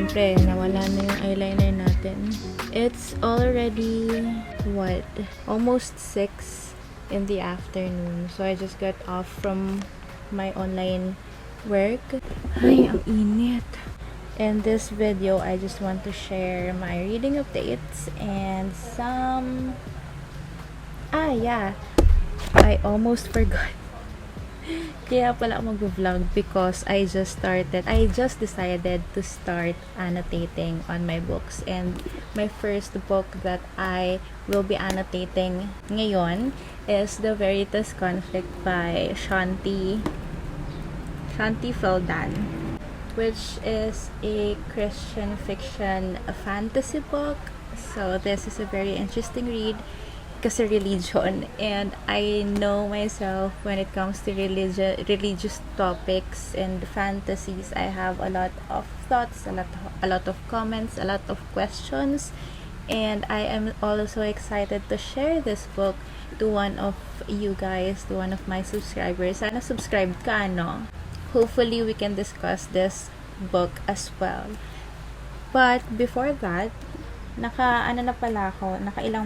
syempre, nawala na yung eyeliner natin. It's already, what? Almost 6 in the afternoon. So, I just got off from my online work. Ay, ang init. In this video, I just want to share my reading updates and some... I almost forgot. Kaya pala ako mag-vlog because I just decided to start annotating on my books. And my first book that I will be annotating ngayon is The Veritas Conflict by Shaunti Fehldhahn, which is a Christian fiction fantasy book. So this is a very interesting read kasi religion, and I know myself when it comes to religious topics and fantasies. I have a lot of thoughts, a lot of comments, a lot of questions, and I am also excited to share this book to one of you guys, to one of my subscribers. Sana subscribe ka, no? Hopefully we can discuss this book as well. But before that, nakailang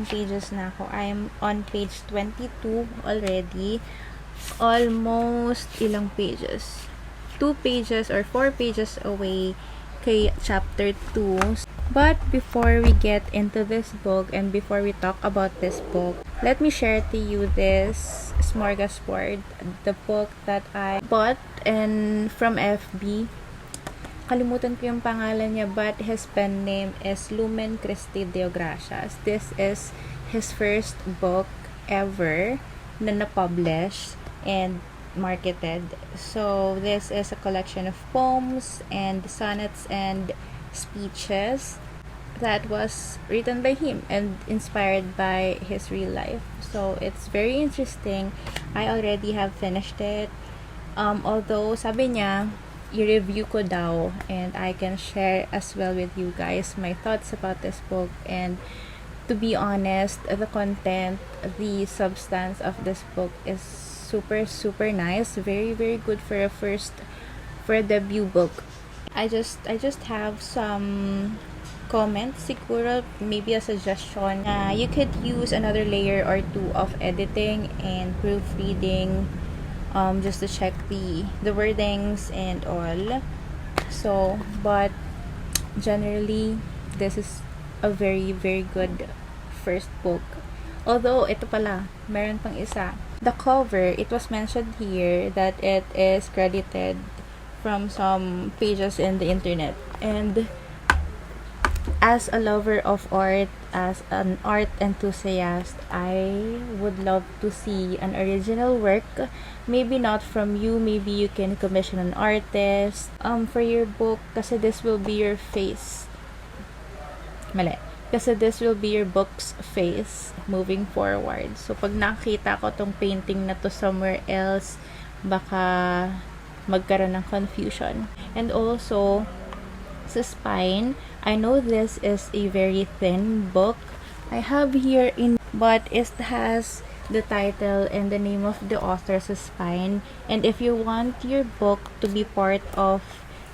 pages na ako. I'm on page 22 already. Almost ilang pages? 2 pages or 4 pages away kay chapter 2. But before we get into this book and before we talk about this book, let me share to you this Smorgasbord, the book that I bought from FB. Kalimutan ko yung pangalan niya, but his pen name is Lumen, Christi, Diogracias. This is his first book ever na na-publish and marketed. So, this is a collection of poems and sonnets and speeches that was written by him and inspired by his real life. So, it's very interesting. I already have finished it. Although, sabi niya, i-review ko daw, and I can share as well with you guys my thoughts about this book. And to be honest, the content, the substance of this book is super nice, very good for a debut book. I just have some comments, siguro maybe a suggestion. You could use another layer or two of editing and proofreading, just to check the wordings and all. So, but generally, this is a very good first book. Although, ito pala, meron pang isa. The cover, it was mentioned here that it is credited from some pages in the internet. And as a lover of art, as an art enthusiast, I would love to see an original work. Maybe not from you, maybe you can commission an artist for your book, kasi this will be your face. Kasi this will be your book's face moving forward. So, pag nakita ko tong painting na to somewhere else, baka magkaroon ng confusion. And also, sa spine, I know this is a very thin book. I have here but it has the title and the name of the author's spine. And if you want your book to be part of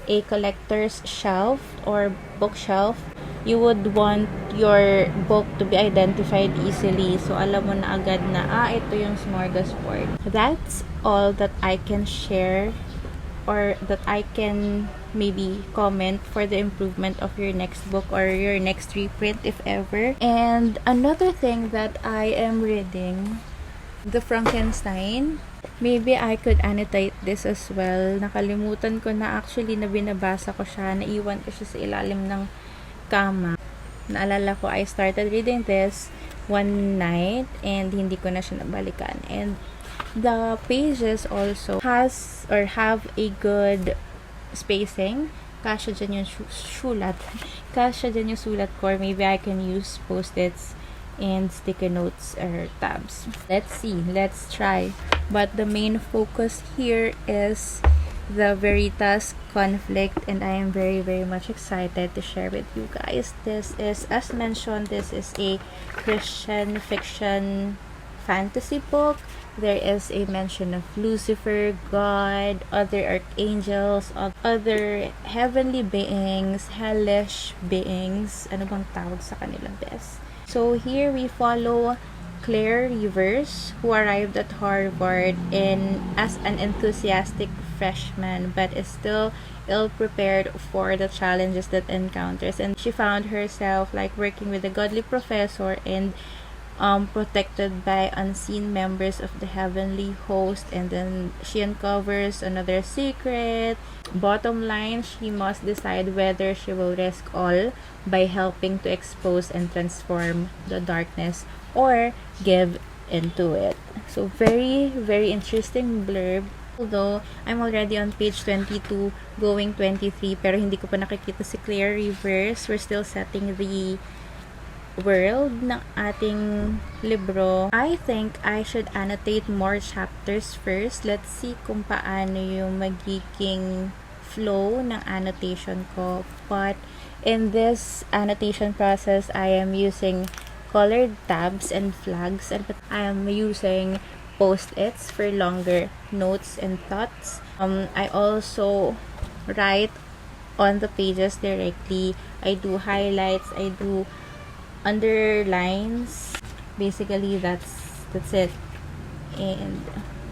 a collector's shelf or bookshelf, you would want your book to be identified easily. So, alam mo na agad na, ito yung Smorgasbord. That's all that I can share, or that I can maybe comment for the improvement of your next book or your next reprint, if ever. And another thing that I am reading, The Frankenstein. Maybe I could annotate this as well. Nakalimutan ko na actually na binabasa ko siya. Naiwan ko siya sa ilalim ng kama. Naalala ko, I started reading this one night and hindi ko na siya nabalikan. And the pages also have a good spacing. Kasya dyan yung sulat. Kasya dyan yung sulat ko. Or maybe I can use post-its and sticky notes or tabs. Let's see. Let's try. But the main focus here is the Veritas conflict, and I am very much excited to share with you guys. This is, as mentioned, this is a Christian fiction fantasy book there is a mention of Lucifer, God, other archangels, other heavenly beings, hellish beings. Ano bang tawag sa kanila, bes? So here we follow Claire Rivers, who arrived at Harvard as an enthusiastic freshman but is still ill-prepared for the challenges that encounters, and she found herself like working with a godly professor and protected by unseen members of the heavenly host, and then she uncovers another secret. Bottom line, she must decide whether she will risk all by helping to expose and transform the darkness or give into it. So very, very interesting blurb. Although, I'm already on page 22, going 23, pero hindi ko pa nakikita si Claire Rivers. We're still setting the world ng ating libro. I think I should annotate more chapters first. Let's see kung paano yung magiging flow ng annotation ko. But in this annotation process, I am using colored tabs and flags, and I am using post-its for longer notes and thoughts. I also write on the pages directly. I do highlights, I do underlines. Basically, that's it. And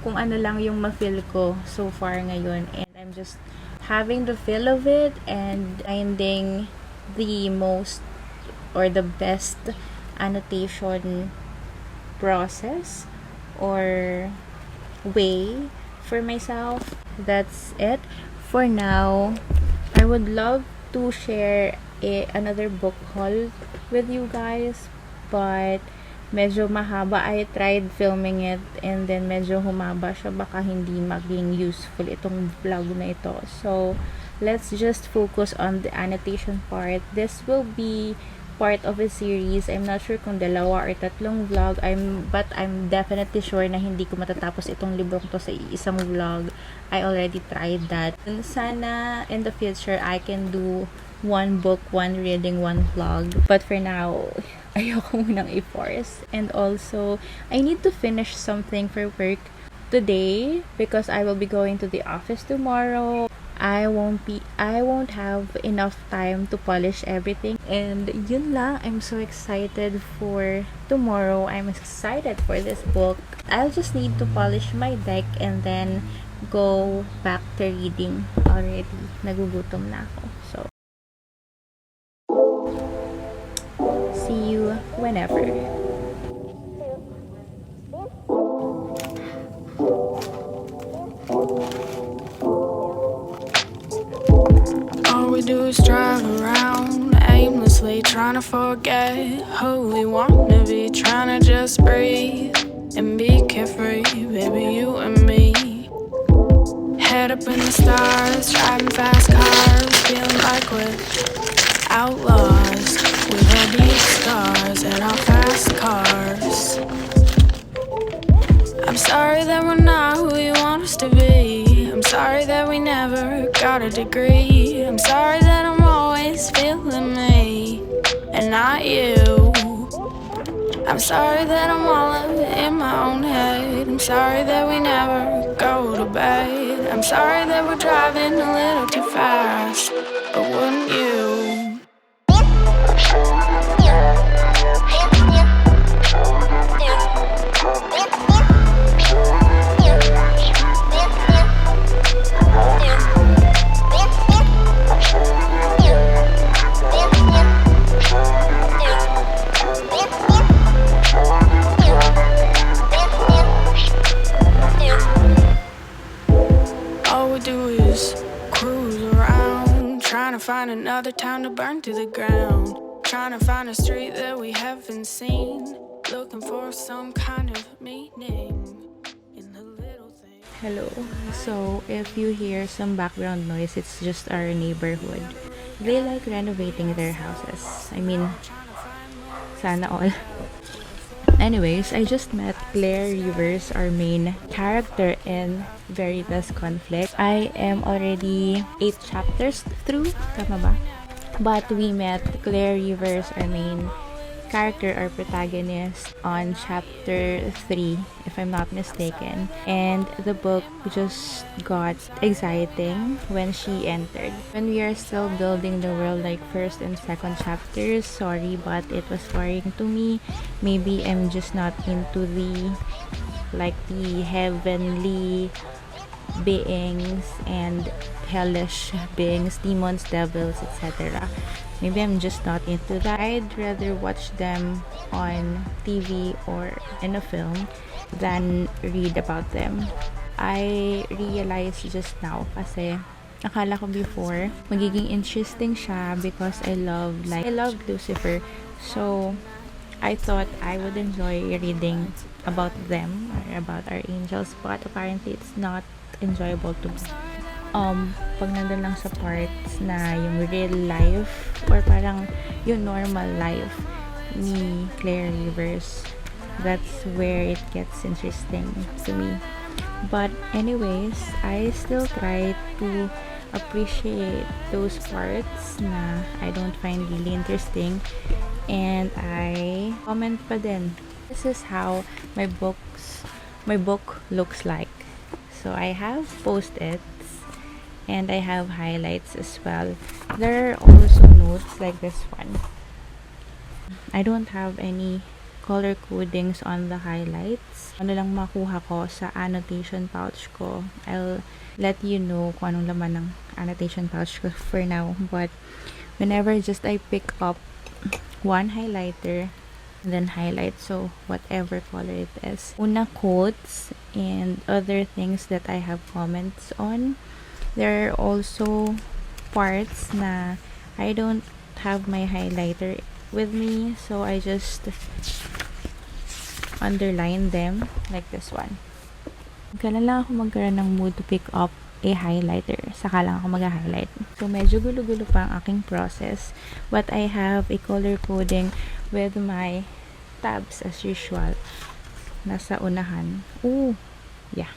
kung ano lang yung ma-feel ko so far ngayon, and I'm just having the feel of it and finding the most or the best annotation process or way for myself. That's it for now. I would love to share another book haul with you guys, but medyo mahaba. I tried filming it and then medyo humaba siya, baka hindi maging useful itong vlog na ito. So let's just focus on the annotation part. This will be part of a series. I'm not sure kung 2 or 3 vlog. But I'm definitely sure na hindi ko matatapos itong libro to sa isang vlog. I already tried that. And sana in the future I can do 1 book, 1 reading, 1 vlog. But for now, ayoko munang i-force. And also, I need to finish something for work today because I will be going to the office tomorrow. I won't have enough time to polish everything. And yun lang, I'm so excited for tomorrow. I'm excited for this book. I'll just need to polish my deck and then go back to reading already. Nagugutom na ako. So, see you whenever. All we do is drive around aimlessly, trying to forget who we wanna be, trying to just breathe and be carefree, baby, you and me. Head up in the stars, driving fast cars, feeling like we're outlaws with our deep scars and our fast cars. I'm sorry that we're not who you want us to be. I'm sorry that we never got a degree. I'm sorry that I'm always feeling me and not you. I'm sorry that I'm all in my own head. I'm sorry that we never go to bed. I'm sorry that we're driving a little too fast, but wouldn't you? Find another town to burn to the ground, trying to find a street that we haven't seen, looking for some kind of meaning in the little things. Hello. So, if you hear some background noise, it's just our neighborhood. They like renovating their houses. I mean, sana all. Anyways, I just met Claire Rivers, our main character in Veritas conflict. I am already 8 chapters through, tama ba? But we met Claire Rivers, our main character or protagonist on chapter 3, if I'm not mistaken. And the book just got exciting when she entered. When we are still building the world, like first and second chapters, sorry, but it was boring to me. Maybe I'm just not into the heavenly beings and hellish beings, demons, devils, etc. Maybe I'm just not into that. I'd rather watch them on TV or in a film than read about them. I realized just now kasi akala ko before magiging interesting siya because I love Lucifer. So I thought I would enjoy reading about them or about our angels, but apparently it's not enjoyable to me. Pag nandun lang sa parts na yung real life or parang yung normal life ni Claire Rivers, that's where it gets interesting to me. But anyways, I still try to appreciate those parts na I don't find really interesting, and I comment pa din. This is how my book looks like. So I have post-its and I have highlights as well. There are also notes like this one. I don't have any color codings on the highlights. Ano lang makuha ko sa annotation pouch ko. I'll let you know kung anong laman ng annotation pouch ko for now. But whenever just I pick up one highlighter, then highlight, so whatever color it is. Una, quotes and other things that I have comments on. There are also parts na I don't have my highlighter with me, so I just underline them like this one. Kailan lang ako magkaroon ng mood to pick up a highlighter, saka lang ako mag-highlight. So medyo gulo-gulo pa ang aking process, but I have a color coding with my tabs as usual. Nasa unahan. Ooh, yeah.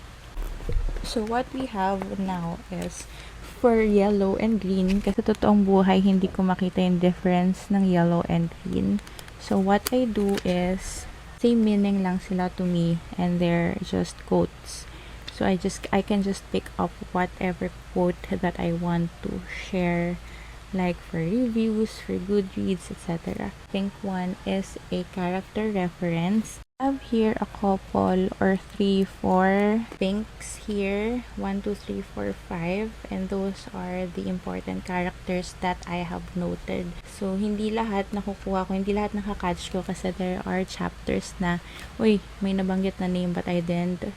So what we have now is for yellow and green, kasi totoong buhay hindi ko makita yung difference ng yellow and green. So what I do is same meaning lang sila to me, and they're just quotes. So I can just pick up whatever quote that I want to share, like for reviews, for Goodreads, etc. I think one is a character reference. I have here a couple or 3, 4 pinks here. 1, 2, 3, 4, 5. And those are the important characters that I have noted. So, hindi lahat nakukuha ko, hindi lahat nakakatch ko kasi there are chapters na, uy, may nabanggit na name but I didn't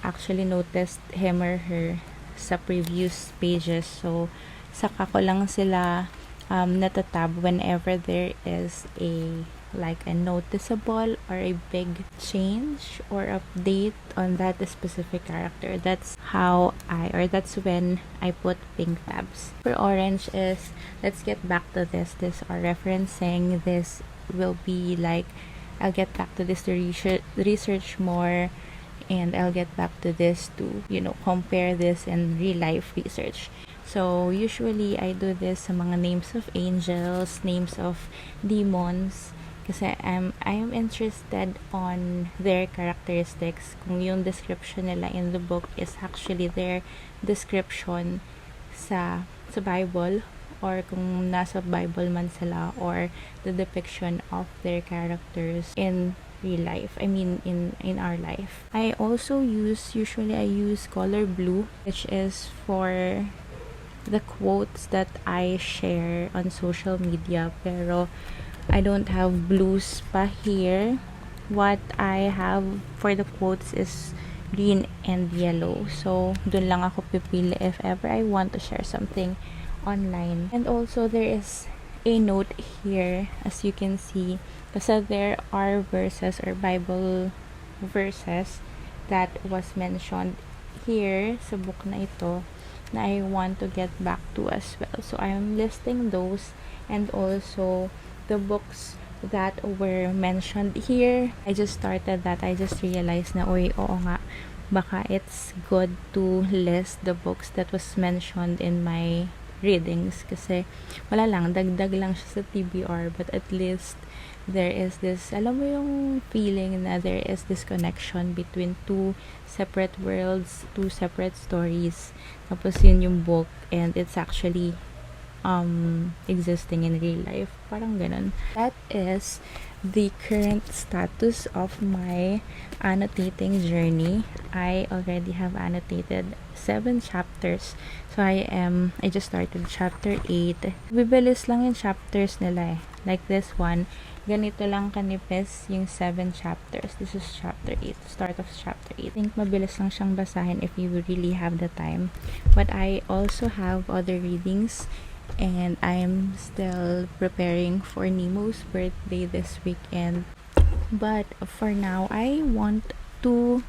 actually notice him or her sa previous pages. So, saka ko lang sila natatab whenever there is a noticeable or a big change or update on that specific character. That's that's when I put pink tabs. For orange is, let's get back to this are referencing, this will be like, I'll get back to this to research more, and I'll get back to this to, compare this in real life research. So, usually, I do this sa mga names of angels, names of demons, kasi I am interested on their characteristics. Kung yung description nila in the book is actually their description sa Bible, or kung nasa Bible man sila, or the depiction of their characters in real life, I mean in our life. I also usually use color blue, which is for the quotes that I share on social media, pero I don't have blues pa here. What I have for the quotes is green and yellow, so dun lang ako pipili if ever I want to share something online. And also there is a note here, as you can see, kasi there are verses or Bible verses that was mentioned here sa book na ito na I want to get back to as well. So I'm listing those, and also the books that were mentioned here. I just started that. I just realized na, oo nga, baka it's good to list the books that was mentioned in my readings kasi wala lang, dagdag lang siya sa TBR, but at least there is this, alam mo yung feeling na there is this connection between two separate worlds, two separate stories, tapos yun yung book and it's actually existing in real life, parang ganun. That is the current status of my annotating journey. I already have annotated 7 chapters. So I just started chapter 8. Bibilis lang yung chapters nila eh. Like this one, ganito lang kanipis yung 7 chapters. This is chapter 8, start of chapter 8. I think mabilis lang siyang basahin if you really have the time. But I also have other readings and I'm still preparing for Nemo's birthday this weekend. But for now, I want to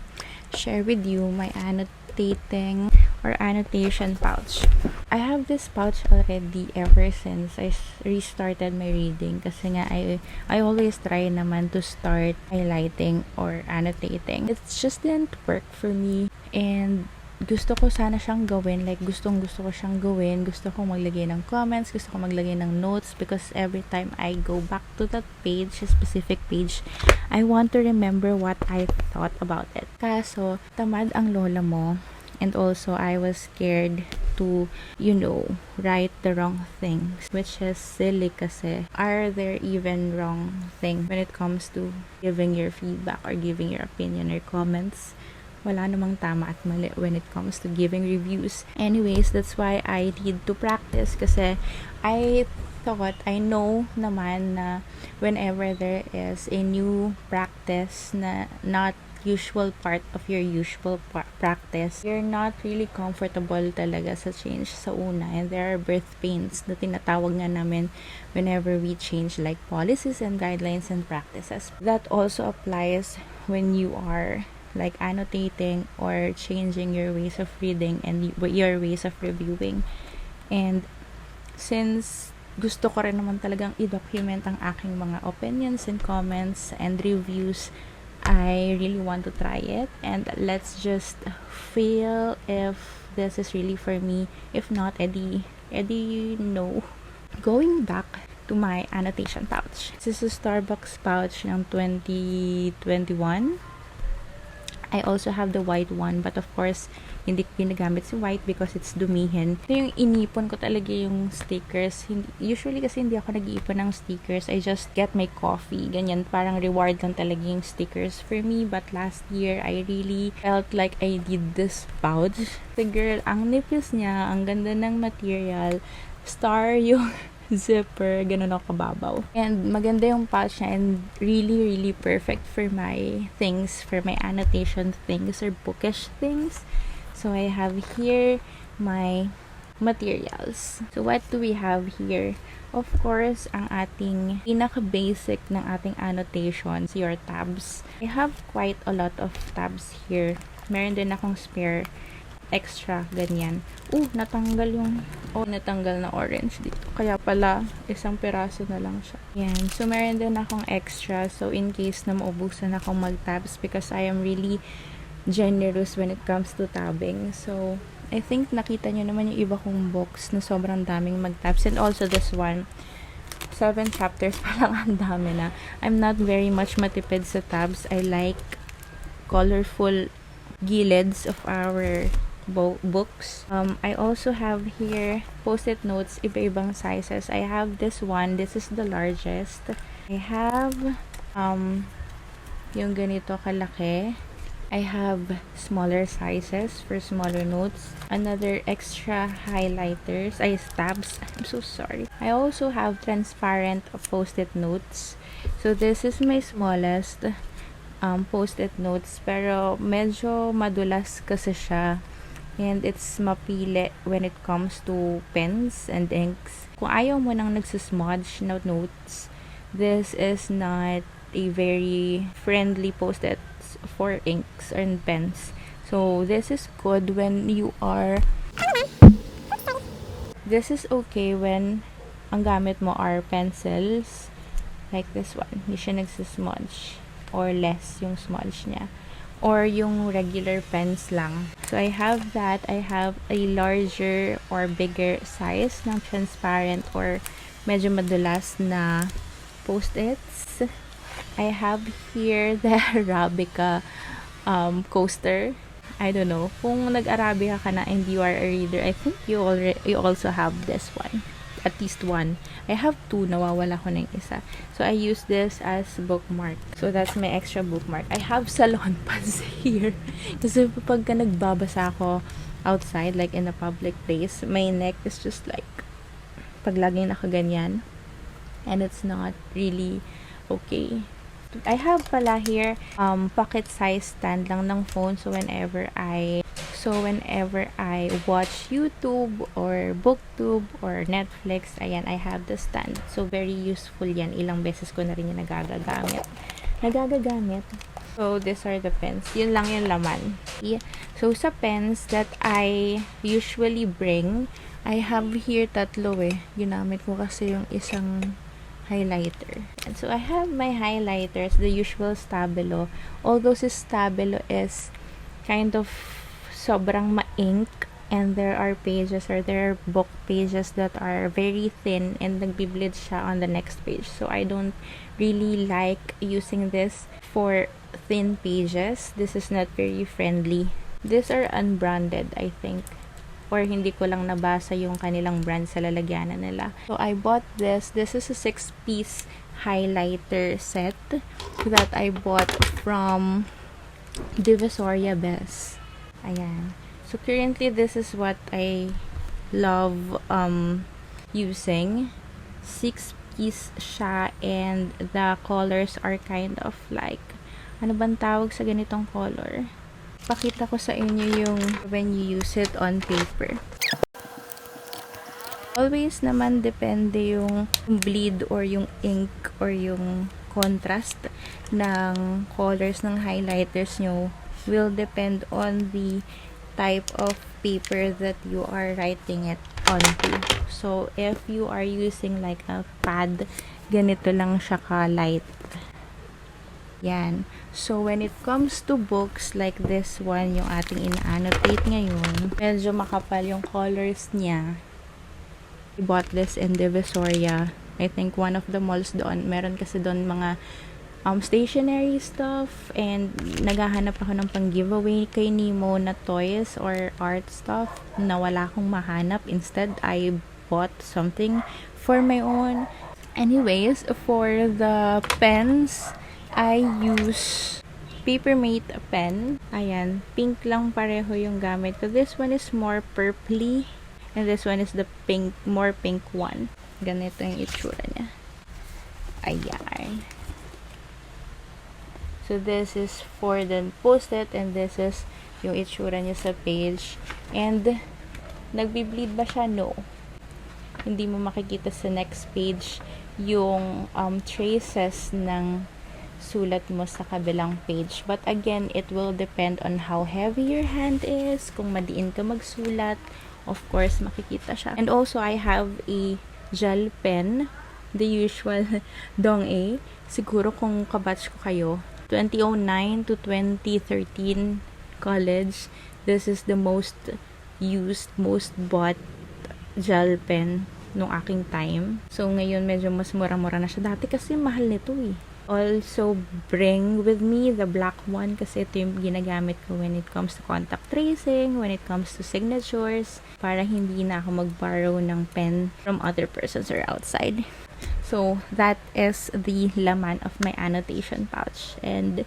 share with you my annotating or annotation pouch. I have this pouch already ever since I restarted my reading kasi nga I always try naman to start highlighting or annotating. It just didn't work for me and gusto ko sana siyang gawin, like gusto ko siyang gawin, gusto ko maglagay ng comments, gusto ko maglagay ng notes because every time I go back to that page, a specific page, I want to remember what I thought about it. Kaso, tamad ang lola mo and also I was scared to, write the wrong things, which is silly kasi are there even wrong things when it comes to giving your feedback or giving your opinion or comments? Wala namang tama at mali when it comes to giving reviews. Anyways, that's why I need to practice kasi I know naman na whenever there is a new practice na not usual part of your usual practice, you're not really comfortable talaga sa change sa una, and there are birth pains na tinatawag nga namin whenever we change like policies and guidelines and practices. That also applies when you are like annotating or changing your ways of reading and your ways of reviewing. And since gusto ko rin naman talagang i-document ang aking mga opinions and comments and reviews, I really want to try it, and let's just feel if this is really for me. If not, edi no. Going back to my annotation pouch. This is a Starbucks pouch ng 2021. I also have the white one, but of course, hindi ko ginagamit si white because it's dumihin. Ito yung inipon ko talaga yung stickers. Usually kasi hindi ako nag-iipon ng stickers. I just get my coffee. Ganyan, parang reward lang talaga yung stickers for me. But last year, I really felt like I did this pouch. The girl, ang nipis niya, ang ganda ng material. Star yung zipper, ganun ako kababaw. And maganda yung pouch niya and really perfect for my things, for my annotation things or bookish things. So I have here my materials. So what do we have here? Of course, ang ating pinaka-basic ng ating annotations, your tabs. I have quite a lot of tabs here. Meron din akong spare extra, ganyan. Natanggal na orange dito. Kaya pala, isang piraso na lang siya. Yan. So, meron din akong extra. So, in case na maubusan akong mag-tabs because I am really generous when it comes to tabbing. So, I think nakita nyo naman yung iba kong books na sobrang daming mag-tabs. And also this one, 7 chapters pa lang, ang dami na. I'm not very much matipid sa tabs. I like colorful gillids of our books. I also have here post-it notes, iba-ibang sizes. I have this one. This is the largest. I have yung ganito kalaki. I have smaller sizes for smaller notes. Another extra highlighters. Tabs. I'm so sorry. I also have transparent post-it notes. So this is my smallest post-it notes, pero medyo madulas kasi siya. And it's mapili when it comes to pens and inks. Kung ayaw mo nang nagsismudge na notes, this is not a very friendly post-it for inks and pens. So, this is good when you are... This is okay when ang gamit mo are pencils. Like this one. Hindi siya nagsismudge. Or less yung smudge niya. or yung regular pens lang. So, I have that. I have a larger or bigger size ng transparent or medyo madulas na post-its. I have here the Arabica coaster. I don't know. Kung nag-Arabica ka na and you are a reader, I think you also have this one. At least one. I have two. Nawawala ko ng isa. So, I use this as bookmark. So, that's my extra bookmark. I have salon pads here. Kasi pagka nagbabasa ako outside, like in a public place, my neck is just like, pag laging nakaganyan. And it's not really okay. I have pala here, pocket size stand lang ng phone. So, whenever I watch YouTube or BookTube or Netflix, ayan, I have the stand. So, very useful yan. Ilang beses ko na rin yung nagagagamit. So, these are the pens. Yun lang yung laman. Yeah. So, sa pens that I usually bring, I have here tatlo eh. Ginamit ko kasi yung isang highlighter. And so, I have my highlighters, the usual Stabilo. Although si Stabilo is kind of sobrang ma-ink and there are book pages that are very thin and nagbi-bleed siya on the next page. So, I don't really like using this for thin pages. This is not very friendly. These are unbranded, I think. Or hindi ko lang nabasa yung kanilang brand sa lalagyanan nila. So, I bought this. This is a 6-piece highlighter set that I bought from Divisoria Best. Ayan. So, currently, this is what I love using. 6-piece siya and the colors are kind of like, ano bang tawag sa ganitong color? Pakita ko sa inyo yung when you use it on paper. Always naman depende yung bleed or yung ink or yung contrast ng colors ng highlighters nyo will depend on the type of paper that you are writing it onto. So, if you are using like a pad, ganito lang siya ka-light. Yan. So, when it comes to books like this one, yung ating ina-annotate ngayon, medyo makapal yung colors niya. I bought this in Divisoria. I think one of the malls doon. Meron kasi doon mga stationery stuff and naghahanap ako ng pang-giveaway kay Nemo na toys or art stuff na wala akong mahanap. Instead, I bought something for my own. Anyways, for the pens, I use Papermate pen. Ayan, pink lang pareho yung gamit ko. This one is more purpley and this one is the pink, more pink one. Ganito yung itsura niya. Ayan. So, this is for the post-it and this is yung itsura niya sa page. And, nagbi-bleed ba siya? No. Hindi mo makikita sa next page yung traces ng sulat mo sa kabilang page. But again, it will depend on how heavy your hand is. Kung madiin ka magsulat, of course, makikita siya. And also, I have a gel pen. The usual Dong-A. Siguro kung kabatch ko kayo, 2009 to 2013 college, this is the most used, most bought gel pen nung aking time. So, ngayon medyo mas mura-mura na siya. Dati kasi mahal nito eh. Also, bring with me the black one kasi ito yung ginagamit ko when it comes to contact tracing, when it comes to signatures, para hindi na ako mag-borrow ng pen from other persons or outside. So, that is the laman of my annotation pouch. And,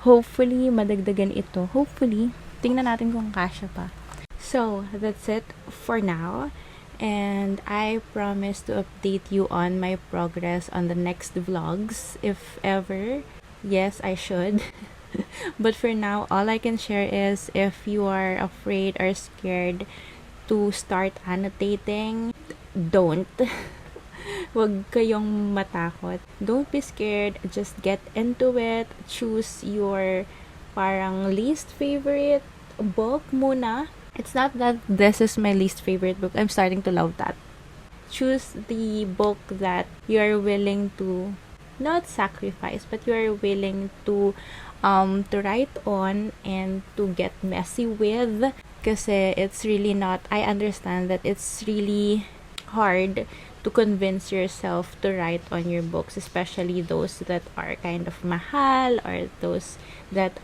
hopefully, madagdagan ito. Hopefully, tingnan natin kung kasya pa. So, that's it for now. And I promise to update you on my progress on the next vlogs, if ever. Yes, I should. But for now, all I can share is if you are afraid or scared to start annotating, don't. Huwag kayong matakot. Don't be scared. Just get into it. Choose your parang least favorite book muna. It's not that this is my least favorite book. I'm starting to love that. Choose the book that you are willing to not sacrifice, but you are willing to write on and to get messy with. Kasi it's really not, I understand that it's really hard to convince yourself to write on your books, especially those that are kind of mahal, or those that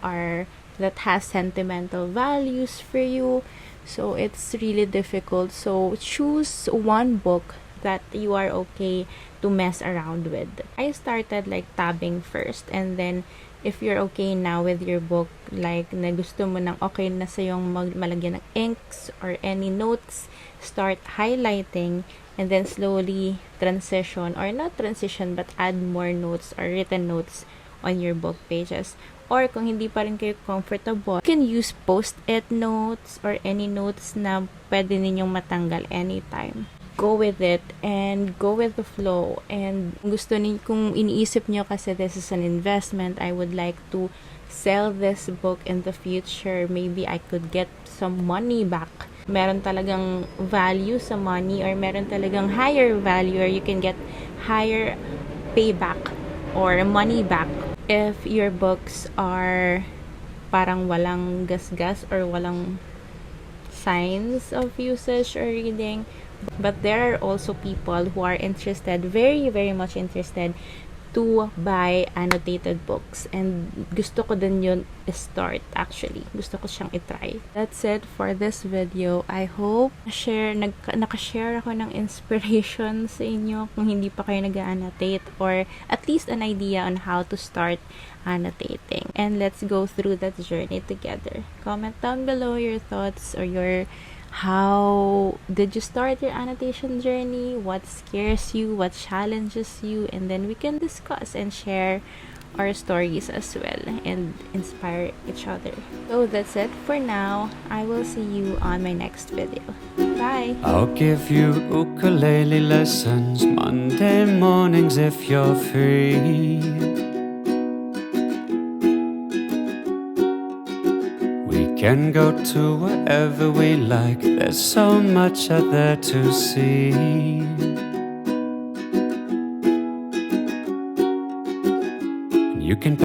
has sentimental values for you. So it's really difficult. So choose one book that you are okay to mess around with. I started like tabbing first, and then if you're okay now with your book, like na gusto mo nang okay na sa yung malagyan ng inks or any notes, start highlighting, and then slowly transition, or not transition, but add more notes or written notes on your book pages. Or kung hindi pa rin kayo comfortable, you can use post-it notes or any notes na pwede ninyong matanggal anytime. Go with it and go with the flow. And kung iniisip nyo kasi this is an investment, I would like to sell this book in the future. Maybe I could get some money back. Meron talagang value sa money, or meron talagang higher value, or you can get higher payback or money back if your books are parang walang gasgas or walang signs of usage or reading. But there are also people who are interested, very, very much interested, to buy annotated books. And gusto ko din yun start, actually. Gusto ko siyang itry. That's it for this video. I hope nakashare ako ng inspiration sa inyo kung hindi pa kayo nag-annotate, or at least an idea on how to start annotating. And let's go through that journey together. Comment down below your thoughts, or how did you start your annotation journey? What scares you? What challenges you? And then we can discuss and share our stories as well and inspire each other. So that's it for now. I will see you on my next video. Bye! I'll give you ukulele lessons Monday mornings if you're free. Can go to wherever we like. There's so much out there to see. And you can